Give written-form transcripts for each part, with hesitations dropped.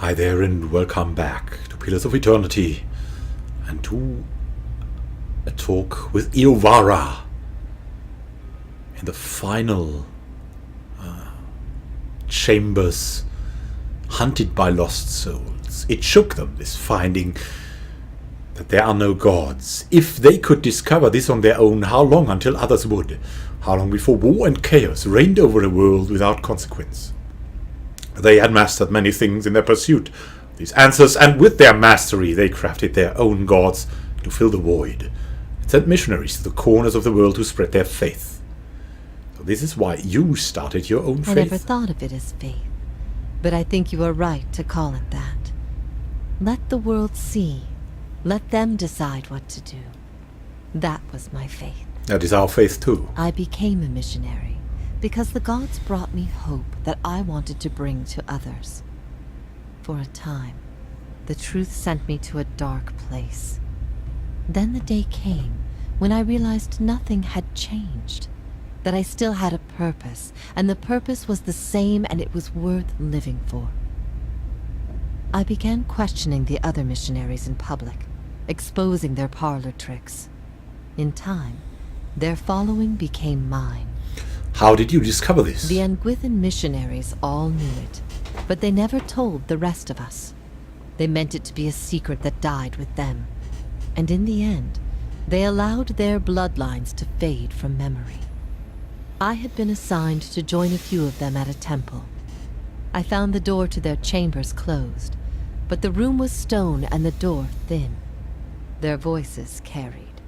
Hi there and welcome back to Pillars of Eternity and to a talk with Iovara in the final chambers hunted by lost souls. It shook them, this finding that there are no gods. If they could discover this on their own, how long until others would? How long before war and chaos reigned over a world without consequence? They had mastered many things in their pursuit of these answers, and with their mastery they crafted their own gods to fill the void, and sent missionaries to the corners of the world to spread their faith. So this is why you started your own faith. I never thought of it as faith, but I think you are right to call it that. Let the world see. Let them decide what to do. That was my faith. That is our faith too. I became a missionary because the gods brought me hope that I wanted to bring to others. For a time, the truth sent me to a dark place. Then the day came when I realized nothing had changed, that I still had a purpose, and the purpose was the same and it was worth living for. I began questioning the other missionaries in public, exposing their parlor tricks. In time, their following became mine. How did you discover this? The Anguithan missionaries all knew it, but they never told the rest of us. They meant it to be a secret that died with them, and in the end, they allowed their bloodlines to fade from memory. I had been assigned to join a few of them at a temple. I found the door to their chambers closed, but the room was stone and the door thin. Their voices carried.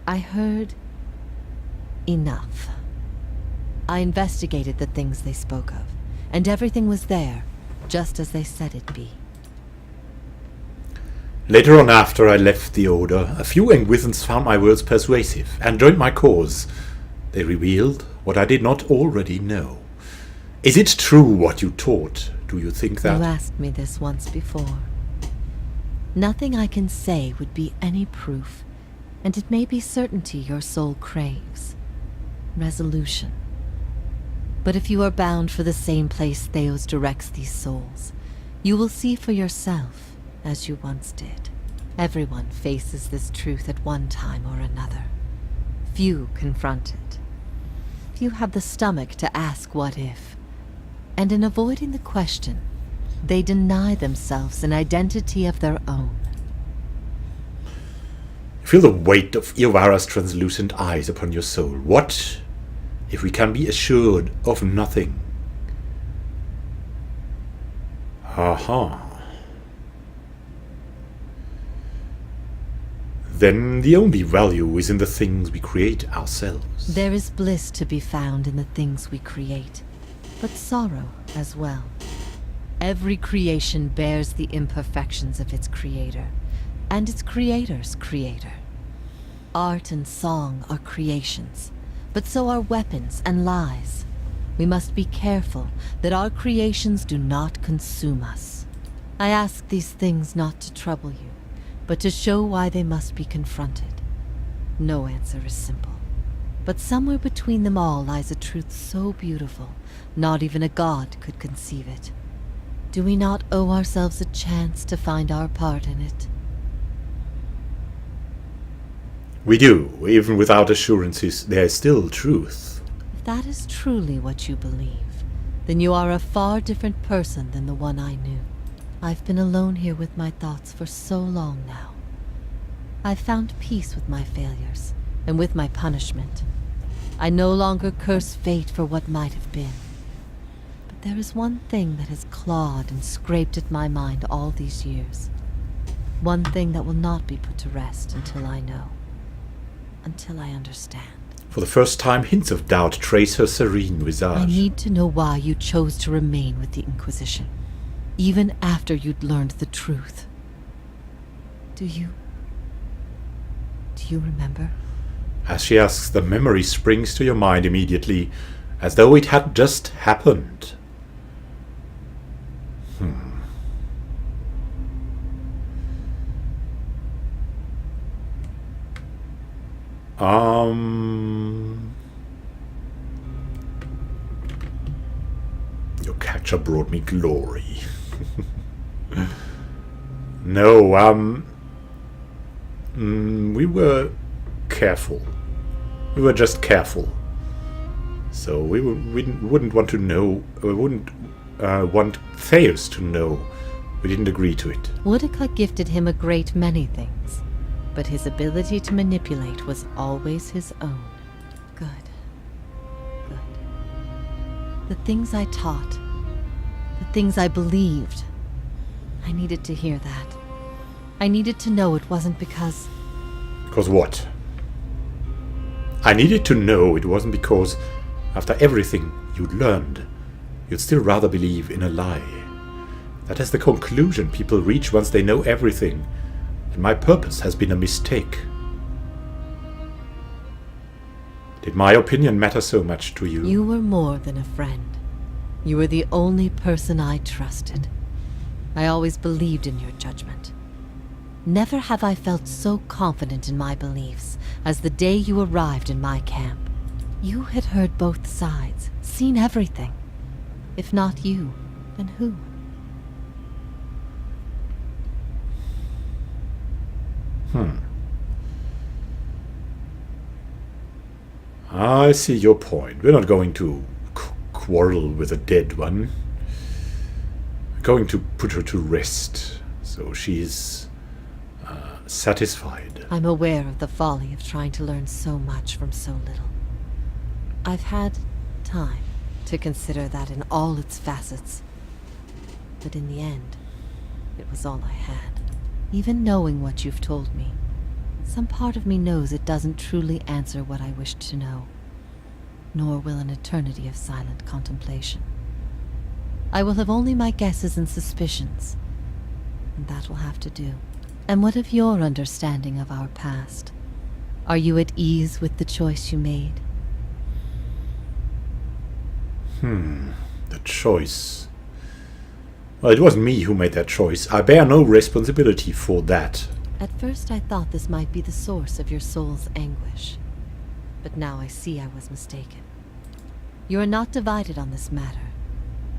I heard enough. I investigated the things they spoke of, and everything was there, just as they said it'd be. Later on, after I left the Order, a few Anguithans found my words persuasive and joined my cause. They revealed what I did not already know. Is it true what you taught? Do you think that? You asked me this once before. Nothing I can say would be any proof, and it may be certainty your soul craves. Resolution. But if you are bound for the same place Theos directs these souls, you will see for yourself, as you once did. Everyone faces this truth at one time or another. Few confront it. Few have the stomach to ask what if. And in avoiding the question, they deny themselves an identity of their own. Feel the weight of Iovara's translucent eyes upon your soul. What if we can be assured of nothing? Aha. Then the only value is in the things we create ourselves. There is bliss to be found in the things we create, but sorrow as well. Every creation bears the imperfections of its creator, and its creator's creator. Art and song are creations, but so are weapons and lies. We must be careful that our creations do not consume us. I ask these things not to trouble you, but to show why they must be confronted. No answer is simple, but somewhere between them all lies a truth so beautiful, not even a god could conceive it. Do we not owe ourselves a chance to find our part in it? We do. Even without assurances, there is still truth. If that is truly what you believe, then you are a far different person than the one I knew. I've been alone here with my thoughts for so long now. I've found peace with my failures, and with my punishment. I no longer curse fate for what might have been. But there is one thing that has clawed and scraped at my mind all these years. One thing that will not be put to rest until I know. Until I understand. For the first time, hints of doubt trace her serene visage. I need to know why you chose to remain with the Inquisition, even after you'd learned the truth. Do you remember? As she asks, the memory springs to your mind immediately, as though it had just happened. Your capture brought me glory. No, we were careful. We were just careful. So we wouldn't want to know, we wouldn't want Theos to know. We didn't agree to it. Woodica gifted him a great many things, but his ability to manipulate was always his own. Good. Good. The things I taught, the things I believed, I needed to hear that. I needed to know it wasn't because... Because what? I needed to know it wasn't because, after everything you'd learned, you'd still rather believe in a lie. That is the conclusion people reach once they know everything, and my purpose has been a mistake. Did my opinion matter so much to you? You were more than a friend. You were the only person I trusted. I always believed in your judgment. Never have I felt so confident in my beliefs as the day you arrived in my camp. You had heard both sides, seen everything. If not you, then who? I see your point. We're not going to quarrel with a dead one. We're going to put her to rest, so she's satisfied. I'm aware of the folly of trying to learn so much from so little. I've had time to consider that in all its facets. But in the end, it was all I had. Even knowing what you've told me, some part of me knows it doesn't truly answer what I wished to know, nor will an eternity of silent contemplation. I will have only my guesses and suspicions, and that will have to do. And what of your understanding of our past? Are you at ease with the choice you made? The choice. Well, it wasn't me who made that choice. I bear no responsibility for that. At first I thought this might be the source of your soul's anguish, but now I see I was mistaken. You are not divided on this matter.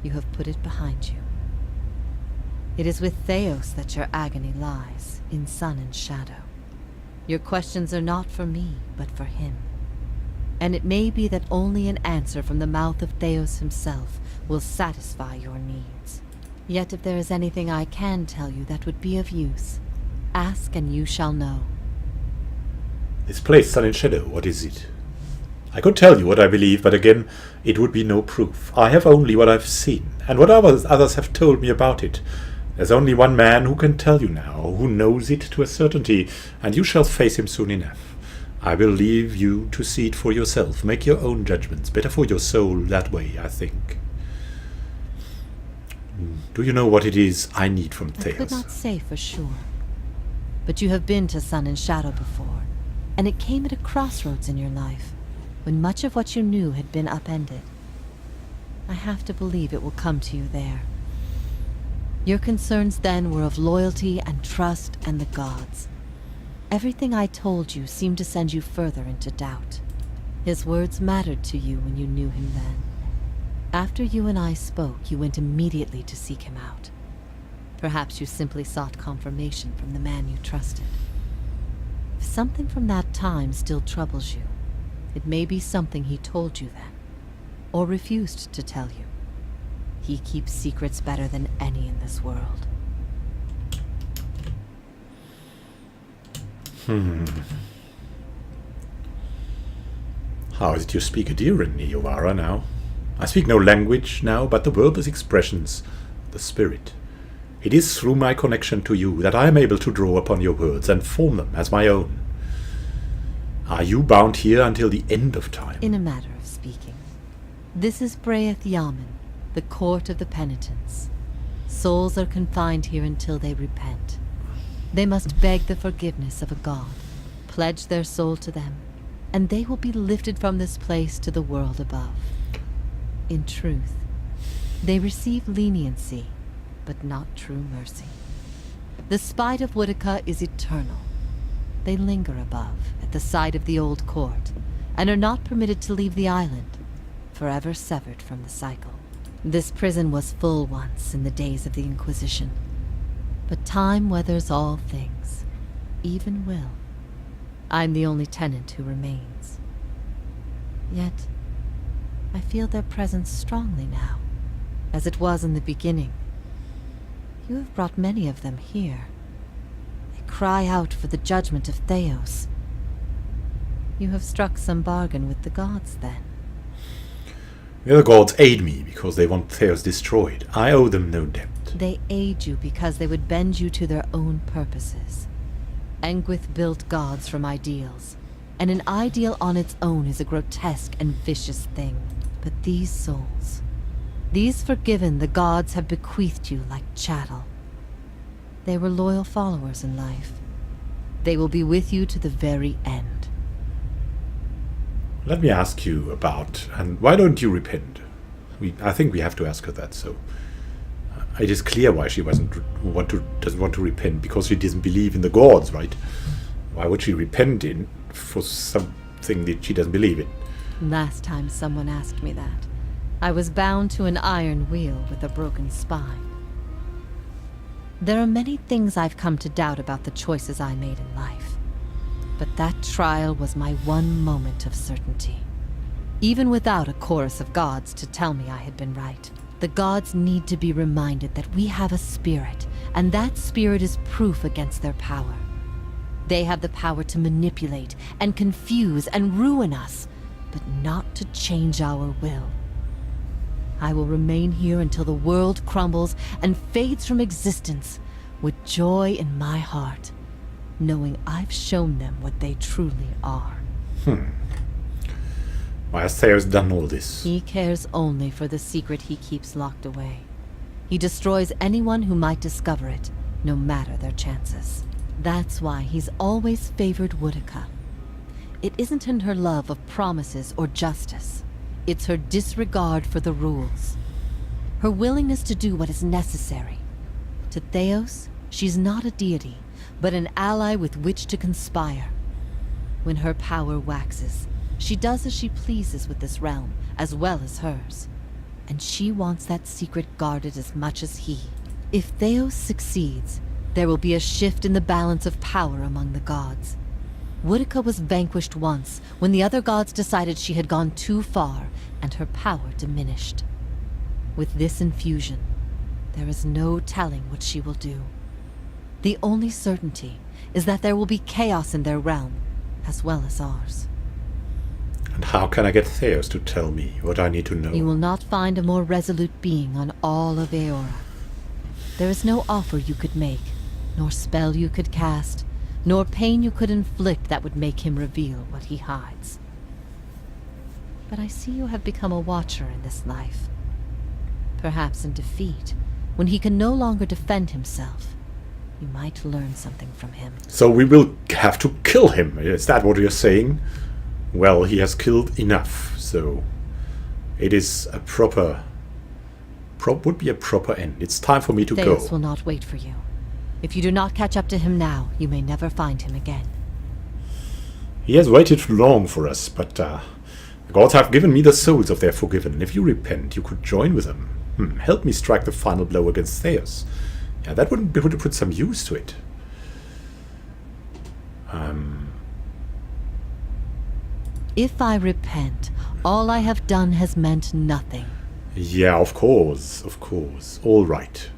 You have put it behind you. It is with Theos that your agony lies, in sun and shadow. Your questions are not for me, but for him. And it may be that only an answer from the mouth of Theos himself will satisfy your needs. Yet if there is anything I can tell you that would be of use, ask and you shall know. This place, Sun and Shadow, what is it? I could tell you what I believe, but again, it would be no proof. I have only what I've seen, and what others have told me about it. There's only one man who can tell you now, who knows it to a certainty, and you shall face him soon enough. I will leave you to see it for yourself. Make your own judgments. Better for your soul that way, I think. Do you know what it is I need from Theos? I could not say for sure. But you have been to Sun and Shadow before, and it came at a crossroads in your life, when much of what you knew had been upended. I have to believe it will come to you there. Your concerns then were of loyalty and trust and the gods. Everything I told you seemed to send you further into doubt. His words mattered to you when you knew him then. After you and I spoke, you went immediately to seek him out. Perhaps you simply sought confirmation from the man you trusted. If something from that time still troubles you, it may be something he told you then, or refused to tell you. He keeps secrets better than any in this world. How is it you speak Adiran, Iovara, now? I speak no language now, but the wordless expressions, the spirit. It is through my connection to you that I am able to draw upon your words and form them as my own. Are you bound here until the end of time? In a matter of speaking. This is Braeth Yamen, the court of the penitents. Souls are confined here until they repent. They must beg the forgiveness of a god, pledge their soul to them, and they will be lifted from this place to the world above. In truth, they receive leniency, but not true mercy. The spite of Woodica is eternal. They linger above, at the side of the old court, and are not permitted to leave the island, forever severed from the cycle. This prison was full once in the days of the Inquisition. But time weathers all things, even will. I'm the only tenant who remains. Yet, I feel their presence strongly now, as it was in the beginning. You have brought many of them here. They cry out for the judgment of Theos. You have struck some bargain with the gods, then? The other gods aid me because they want Theos destroyed. I owe them no debt. They aid you because they would bend you to their own purposes. Engwith built gods from ideals, and an ideal on its own is a grotesque and vicious thing. But these souls, these forgiven the gods have bequeathed you like chattel. They were loyal followers in life. They will be with you to the very end. Let me ask you about, and why don't you repent? I think we have to ask her that, so... It is clear why she doesn't want to repent, because she doesn't believe in the gods, right? Why would she repent for something that she doesn't believe in? Last time someone asked me that, I was bound to an iron wheel with a broken spine. There are many things I've come to doubt about the choices I made in life, but that trial was my one moment of certainty. Even without a chorus of gods to tell me I had been right. The gods need to be reminded that we have a spirit, and that spirit is proof against their power. They have the power to manipulate and confuse and ruin us, but not to change our will. I will remain here until the world crumbles and fades from existence, with joy in my heart, knowing I've shown them what they truly are. Why has Theos done all this? He cares only for the secret he keeps locked away. He destroys anyone who might discover it, no matter their chances. That's why he's always favored Woodica. It isn't in her love of promises or justice. It's her disregard for the rules. Her willingness to do what is necessary. To Theos, she's not a deity, but an ally with which to conspire. When her power waxes, she does as she pleases with this realm, as well as hers. And she wants that secret guarded as much as he. If Theos succeeds, there will be a shift in the balance of power among the gods. Woodica was vanquished once, when the other gods decided she had gone too far, and her power diminished. With this infusion, there is no telling what she will do. The only certainty is that there will be chaos in their realm, as well as ours. And how can I get Theos to tell me what I need to know? You will not find a more resolute being on all of Eora. There is no offer you could make, nor spell you could cast, nor pain you could inflict that would make him reveal what he hides. But I see you have become a watcher in this life. Perhaps in defeat, when he can no longer defend himself, you might learn something from him. So we will have to kill him, is that what you're saying? Well, he has killed enough, so it is a would be a proper end. It's time for me to go. Theos will not wait for you. If you do not catch up to him now, you may never find him again. He has waited too long for us, but the gods have given me the souls of their forgiven. If you repent, you could join with them. Help me strike the final blow against Theos. Yeah, that would put some use to it. If I repent, all I have done has meant nothing. Yeah, of course, of course. All right.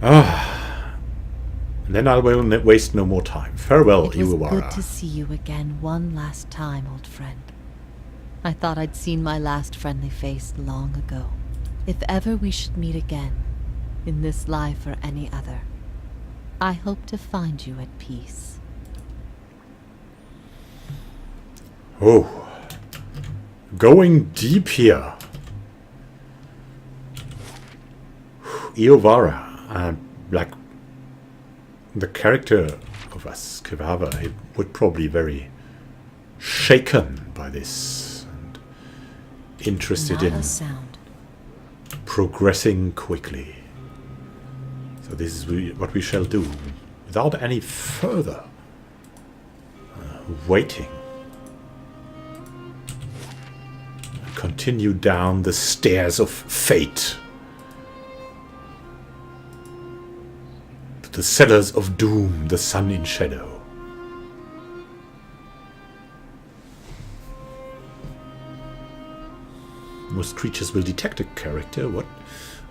Then I will waste no more time. Farewell, It was Iwawara. good to see you again one last time, old friend. I thought I'd seen my last friendly face long ago. If ever we should meet again, in this life or any other, I hope to find you at peace. Oh. Going deep here. Iwawara, like the character of us, Kivava, he would probably be very shaken by this and interested Not in a sound. progressing quickly. So this is what we shall do without any further waiting. Continue down the stairs of fate. To the cellars of doom, the sun in shadow. Most creatures will detect a character. What?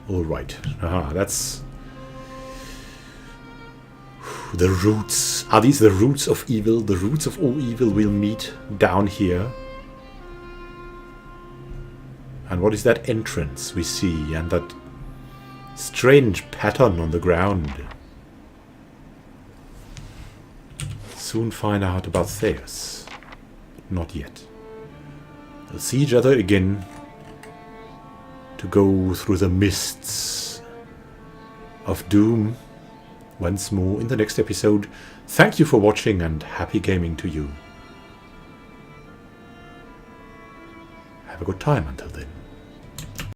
Alright. Ah, that's... The roots. Are these the roots of evil? The roots of all evil will meet down here. And what is that entrance we see? And that strange pattern on the ground. Soon find out about Theus. Not yet. We'll see each other again to go through the mists of doom once more in the next episode. Thank you for watching and happy gaming to you. Have a good time until then.